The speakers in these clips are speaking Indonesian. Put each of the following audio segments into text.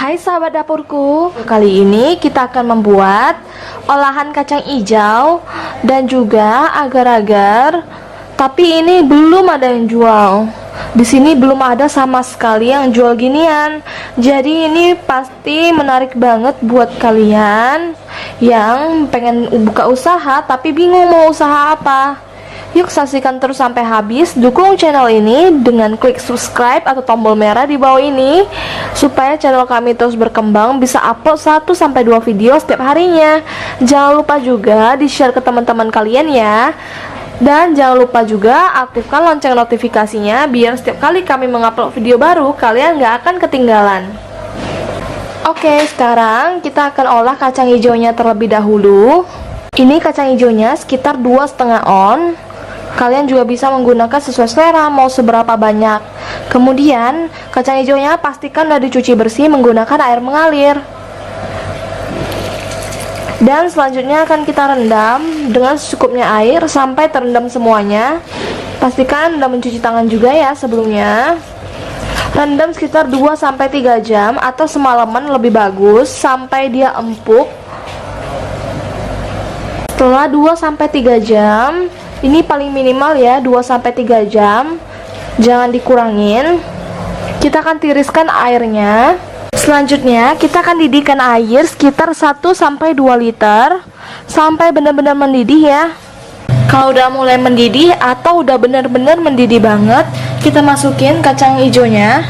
Hai sahabat dapurku, kali ini kita akan membuat olahan kacang hijau dan juga agar-agar, tapi ini belum ada yang jual. Di sini belum ada sama sekali yang jual ginian. Jadi ini pasti menarik banget buat kalian yang pengen buka usaha tapi bingung mau usaha apa. Yuk saksikan terus sampai habis, dukung channel ini dengan klik subscribe atau tombol merah di bawah ini supaya channel kami terus berkembang, bisa upload 1-2 video setiap harinya. Jangan lupa juga di-share ke teman-teman kalian ya. Dan jangan lupa juga aktifkan lonceng notifikasinya biar setiap kali kami mengupload video baru kalian gak akan ketinggalan. Oke, sekarang kita akan olah kacang hijaunya terlebih dahulu. Ini kacang hijaunya sekitar 2,5 on. Kalian juga bisa menggunakan sesuai selera mau seberapa banyak. Kemudian kacang hijaunya pastikan sudah dicuci bersih menggunakan air mengalir. Dan selanjutnya akan kita rendam dengan secukupnya air sampai terendam semuanya. Pastikan sudah mencuci tangan juga ya sebelumnya. Rendam sekitar 2-3 jam atau semalaman lebih bagus sampai dia empuk. Setelah 2-3 jam, ini paling minimal ya 2-3 jam, jangan dikurangin. Kita akan tiriskan airnya. Selanjutnya kita akan didihkan air sekitar 1-2 liter sampai benar-benar mendidih ya. Kalau udah mulai mendidih atau udah benar-benar mendidih banget, kita masukin kacang hijaunya.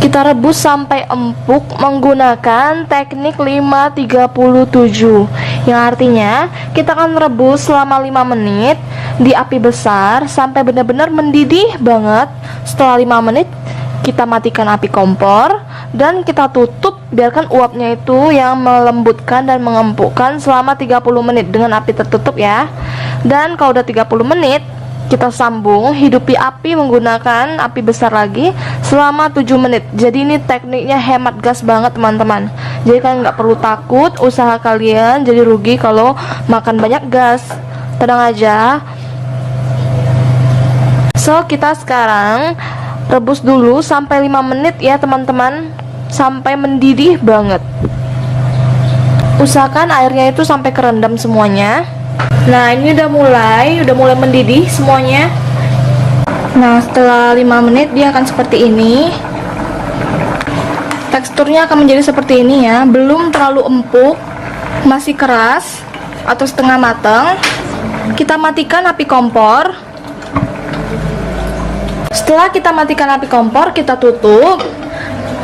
Kita rebus sampai empuk menggunakan teknik 5-37, yang artinya kita akan rebus selama 5 menit di api besar sampai benar-benar mendidih banget. Setelah 5 menit kita matikan api kompor dan kita tutup, biarkan uapnya itu yang melembutkan dan mengempukkan selama 30 menit dengan api tertutup ya. Dan kalau udah 30 menit kita sambung, hidupi api menggunakan api besar lagi selama 7 menit. Jadi ini tekniknya hemat gas banget teman-teman. Jadi kalian nggak perlu takut usaha kalian jadi rugi kalau makan banyak gas. Tenang aja. So kita sekarang rebus dulu sampai 5 menit ya teman-teman, sampai mendidih banget. Usahakan airnya itu sampai kerendam semuanya. Nah ini udah mulai mendidih semuanya. Nah setelah 5 menit dia akan seperti ini. Teksturnya akan menjadi seperti ini ya, belum terlalu empuk, masih keras atau setengah matang. Kita matikan api kompor. Setelah kita matikan api kompor, kita tutup.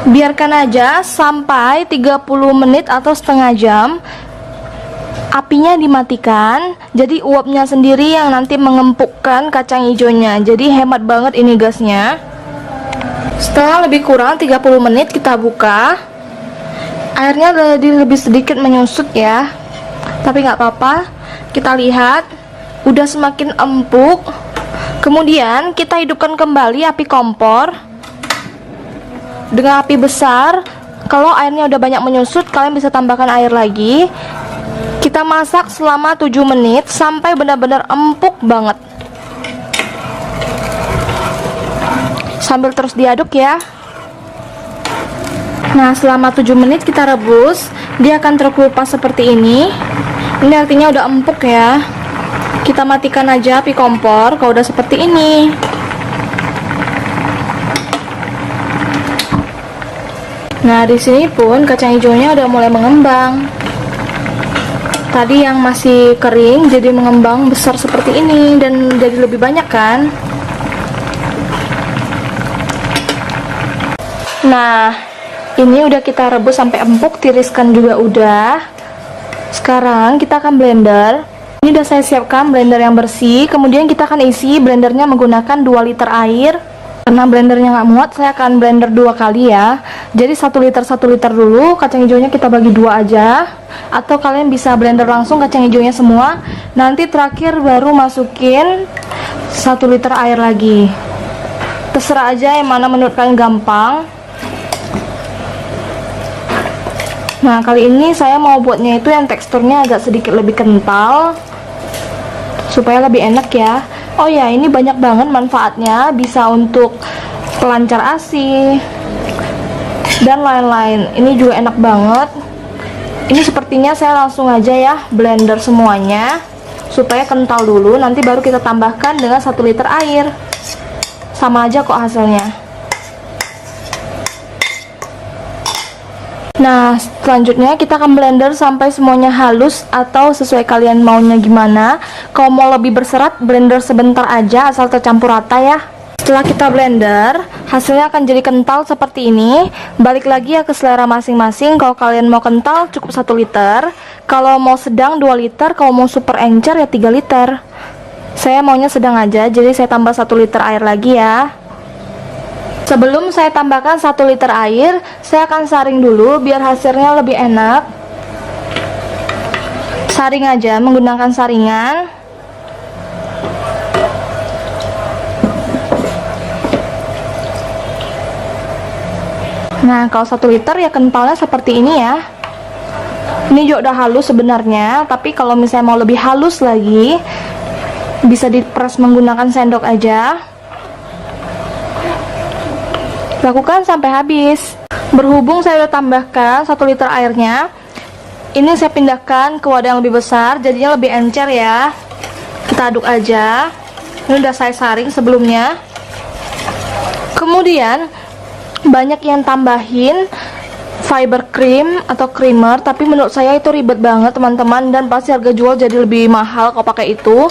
Biarkan aja sampai 30 menit atau setengah jam. Apinya dimatikan, jadi uapnya sendiri yang nanti mengempukkan kacang hijaunya. Jadi hemat banget ini gasnya. Setelah lebih kurang 30 menit kita buka. Airnya lebih sedikit menyusut ya, tapi nggak apa-apa. Kita lihat udah semakin empuk. Kemudian kita hidupkan kembali api kompor dengan api besar. Kalau airnya udah banyak menyusut, kalian bisa tambahkan air lagi. Kita masak selama 7 menit sampai benar-benar empuk banget. Sambil terus diaduk ya. Nah selama 7 menit kita rebus, dia akan terkelupas seperti ini. Ini artinya udah empuk ya. Kita matikan aja api kompor kalau udah seperti ini. Nah di sini pun kacang hijaunya udah mulai mengembang. Tadi yang masih kering jadi mengembang besar seperti ini dan jadi lebih banyak kan. Nah ini udah kita rebus sampai empuk, tiriskan juga udah. Sekarang kita akan blender. Ini udah saya siapkan blender yang bersih. Kemudian kita akan isi blendernya menggunakan 2 liter air. Karena blendernya nggak muat, saya akan blender 2 kali ya. Jadi 1 liter dulu. Kacang hijaunya kita bagi 2 aja, atau kalian bisa blender langsung kacang hijaunya semua. Nanti terakhir baru masukin 1 liter air lagi. Terserah aja yang mana menurut kalian gampang. Nah kali ini saya mau buatnya itu yang teksturnya agak sedikit lebih kental supaya lebih enak ya. Oh ya, ini banyak banget manfaatnya, bisa untuk pelancar ASI, dan lain-lain. Ini juga enak banget. Ini sepertinya saya langsung aja ya blender semuanya supaya kental dulu, nanti baru kita tambahkan dengan 1 liter air. Sama aja kok hasilnya. Nah, selanjutnya kita akan blender sampai semuanya halus atau sesuai kalian maunya gimana. Kalau mau lebih berserat, blender sebentar aja asal tercampur rata ya. Setelah kita blender, hasilnya akan jadi kental seperti ini. Balik lagi ya ke selera masing-masing. Kalau kalian mau kental cukup 1 liter, kalau mau sedang 2 liter, kalau mau super encer ya 3 liter. Saya maunya sedang aja, jadi saya tambah 1 liter air lagi ya. Sebelum saya tambahkan 1 liter air, saya akan saring dulu biar hasilnya lebih enak. Saring aja menggunakan saringan. Nah, kalau 1 liter ya kentalnya seperti ini ya. Ini juga udah halus sebenarnya, tapi kalau misalnya mau lebih halus lagi, bisa diperas menggunakan sendok aja. Lakukan sampai habis. Berhubung saya udah tambahkan 1 liter airnya, ini saya pindahkan ke wadah yang lebih besar, jadinya lebih encer ya. Kita aduk aja. Ini udah saya saring sebelumnya. Kemudian banyak yang tambahin fiber cream atau creamer, tapi menurut saya itu ribet banget teman-teman, dan pasti harga jual jadi lebih mahal kalau pakai itu.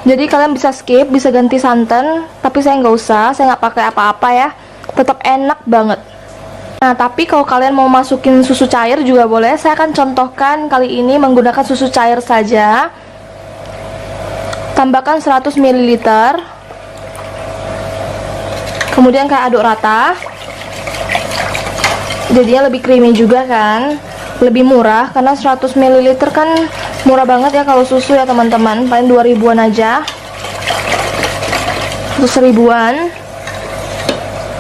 Jadi kalian bisa skip, bisa ganti santan, tapi saya nggak usah, saya nggak pakai apa-apa ya, tetap enak banget. Nah, tapi kalau kalian mau masukin susu cair juga boleh. Saya akan contohkan kali ini menggunakan susu cair saja. Tambahkan 100 ml, kemudian kayak aduk rata. Jadinya lebih creamy juga kan, lebih murah, karena 100 ml kan murah banget ya kalau susu ya teman-teman, paling 2000-an aja, 1000-an.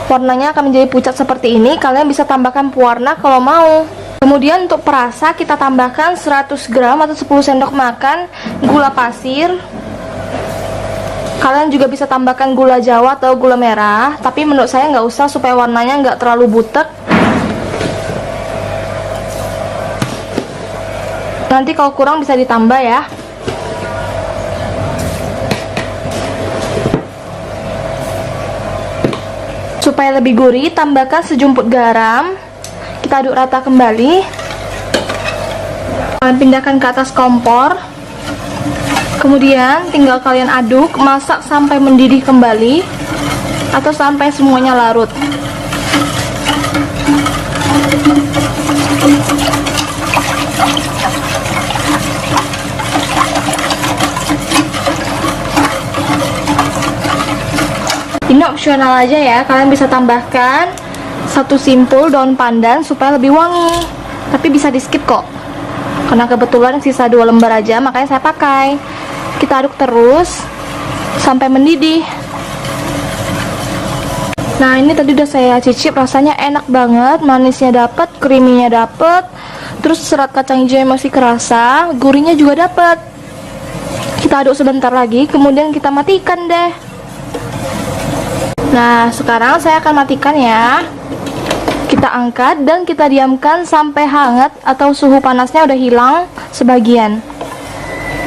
Warnanya akan menjadi pucat seperti ini. Kalian bisa tambahkan pewarna kalau mau. Kemudian untuk perasa kita tambahkan 100 gram atau 10 sendok makan gula pasir. Kalian juga bisa tambahkan gula jawa atau gula merah, tapi menurut saya nggak usah supaya warnanya nggak terlalu butek. Nanti kalau kurang bisa ditambah ya. Supaya lebih gurih, tambahkan sejumput garam. Kita aduk rata kembali. Kalian pindahkan ke atas kompor. Kemudian tinggal kalian aduk, masak sampai mendidih kembali atau sampai semuanya larut. Ini opsional aja ya, kalian bisa tambahkan 1 simpul daun pandan supaya lebih wangi, tapi bisa di skip kok, karena kebetulan sisa 2 lembar aja makanya saya pakai. Kita aduk terus sampai mendidih. Nah, ini tadi udah saya cicip, rasanya enak banget, manisnya dapet, creamy-nya dapet, terus serat kacang hijau masih kerasa, gurihnya juga dapet. Kita aduk sebentar lagi, kemudian kita matikan deh. Nah, sekarang saya akan matikan ya. Kita angkat dan kita diamkan sampai hangat atau suhu panasnya udah hilang sebagian.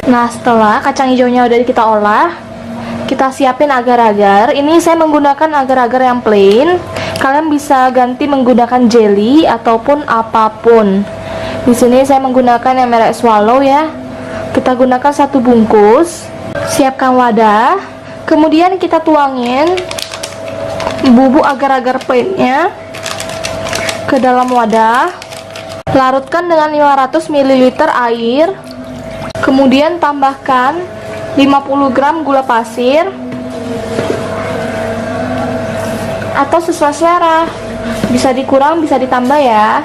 Nah, setelah kacang hijaunya udah kita olah, kita siapin agar-agar. Ini saya menggunakan agar-agar yang plain. Kalian bisa ganti menggunakan jelly ataupun apapun. Di sini saya menggunakan yang merek Swallow ya. Kita gunakan 1 bungkus. Siapkan wadah. Kemudian kita tuangin bubuk agar-agar plainnya ke dalam wadah. Larutkan dengan 500 ml air. Kemudian tambahkan 50 gram gula pasir atau sesuai selera, bisa dikurang bisa ditambah ya.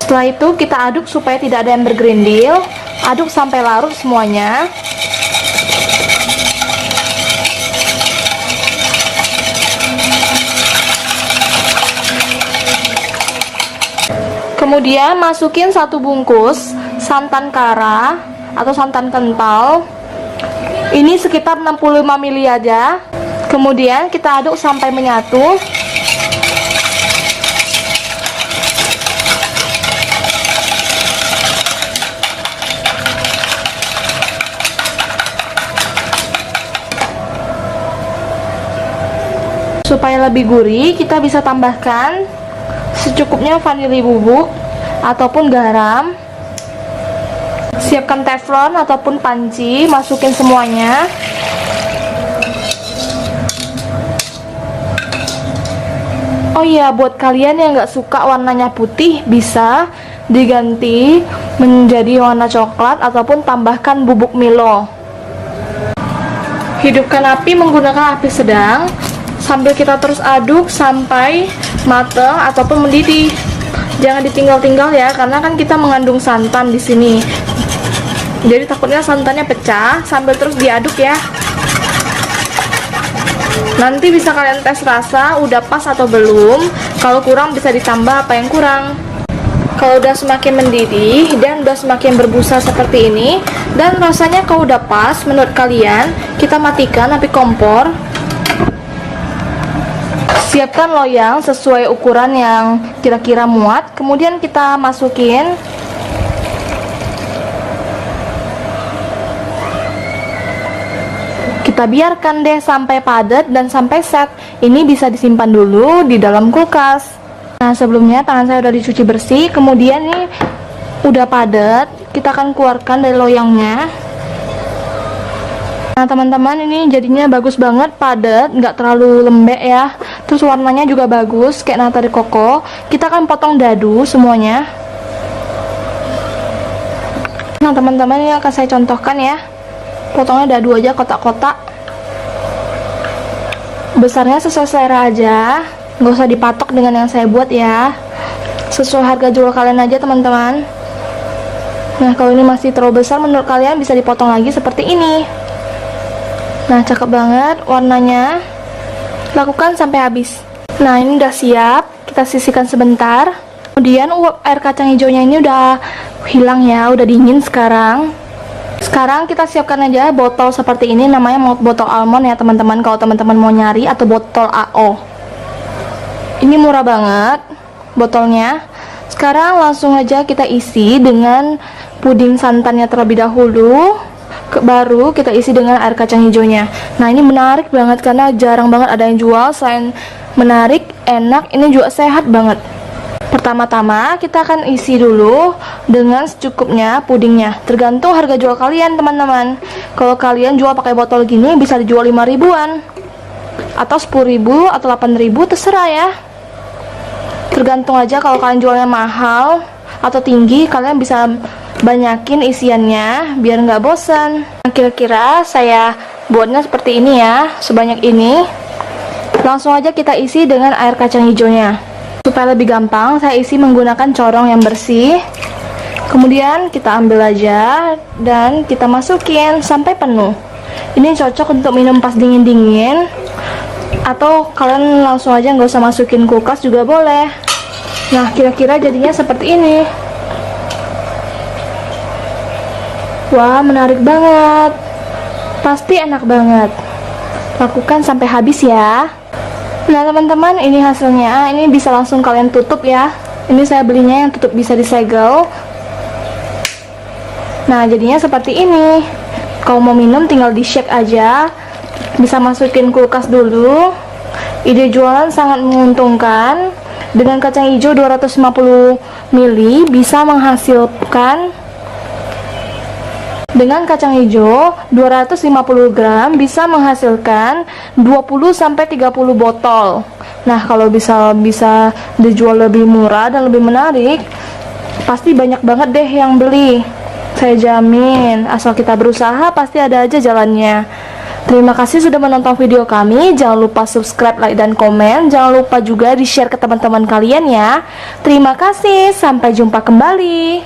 Setelah itu kita aduk supaya tidak ada yang bergerindil. Aduk sampai larut semuanya. Kemudian masukin 1 bungkus santan kara atau santan kental. Ini sekitar 65 ml aja. Kemudian kita aduk sampai menyatu. Supaya lebih gurih, kita bisa tambahkan secukupnya vanili bubuk ataupun garam. Siapkan teflon ataupun panci, masukin semuanya. Oh iya, buat kalian yang nggak suka warnanya putih, bisa diganti menjadi warna coklat ataupun tambahkan bubuk Milo. Hidupkan api menggunakan api sedang sambil kita terus aduk sampai matang ataupun mendidih. Jangan ditinggal-tinggal ya, karena kan kita mengandung santan di sini. Jadi takutnya santannya pecah. Sambil terus diaduk ya. Nanti bisa kalian tes rasa udah pas atau belum. Kalau kurang bisa ditambah apa yang kurang. Kalau udah semakin mendidih dan udah semakin berbusa seperti ini dan rasanya kalau udah pas menurut kalian, kita matikan api kompor. Siapkan loyang sesuai ukuran yang kira-kira muat. Kemudian kita masukin. Kita biarkan deh sampai padat dan sampai set. Ini bisa disimpan dulu di dalam kulkas. Nah, sebelumnya tangan saya udah dicuci bersih. Kemudian nih udah padat, kita akan keluarkan dari loyangnya. Nah teman-teman, ini jadinya bagus banget, padat, nggak terlalu lembek ya. Terus warnanya juga bagus, kayak nata de coco. Kita akan potong dadu semuanya. Nah teman-teman, ini akan saya contohkan ya. Potongnya dadu aja, kotak-kotak. Besarnya sesuai selera aja, nggak usah dipatok dengan yang saya buat ya. Sesuai harga jual kalian aja teman-teman. Nah kalau ini masih terlalu besar menurut kalian, bisa dipotong lagi seperti ini. Nah cakep banget warnanya. Lakukan sampai habis. Nah ini udah siap, kita sisihkan sebentar. Kemudian uap air kacang hijaunya ini udah hilang ya, udah dingin sekarang. Sekarang kita siapkan aja botol seperti ini, namanya botol almond ya teman-teman, kalau teman-teman mau nyari, atau botol AO. Ini murah banget botolnya. Sekarang langsung aja kita isi dengan puding santannya terlebih dahulu. Baru kita isi dengan air kacang hijaunya. Nah ini menarik banget karena jarang banget ada yang jual. Selain menarik, enak, ini juga sehat banget. Pertama-tama kita akan isi dulu dengan secukupnya pudingnya. Tergantung harga jual kalian teman-teman. Kalau kalian jual pakai botol gini bisa dijual 5 ribuan atau 10 ribu atau 8 ribu, terserah ya. Tergantung aja, kalau kalian jualnya mahal atau tinggi, kalian bisa banyakin isiannya biar nggak bosan. Kira-kira saya buatnya seperti ini ya, sebanyak ini. Langsung aja kita isi dengan air kacang hijaunya. Supaya lebih gampang, saya isi menggunakan corong yang bersih. Kemudian kita ambil aja dan kita masukin sampai penuh. Ini cocok untuk minum pas dingin-dingin, atau kalian langsung aja nggak usah masukin kulkas juga boleh. Nah kira-kira jadinya seperti ini. Wah menarik banget, pasti enak banget. Lakukan sampai habis ya. Nah teman-teman, ini hasilnya. Ini bisa langsung kalian tutup ya. Ini saya belinya yang tutup bisa disegel. Nah jadinya seperti ini. Kalau mau minum tinggal di shake aja. Bisa masukin kulkas dulu. Ide jualan sangat menguntungkan. Dengan kacang hijau 250 ml bisa menghasilkan, dengan kacang hijau 250 gram bisa menghasilkan 20-30 botol. Nah kalau bisa dijual lebih murah dan lebih menarik, pasti banyak banget deh yang beli. Saya jamin, asal kita berusaha pasti ada aja jalannya. Terima kasih sudah menonton video kami. Jangan lupa subscribe, like, dan komen. Jangan lupa juga di share ke teman-teman kalian ya. Terima kasih, sampai jumpa kembali.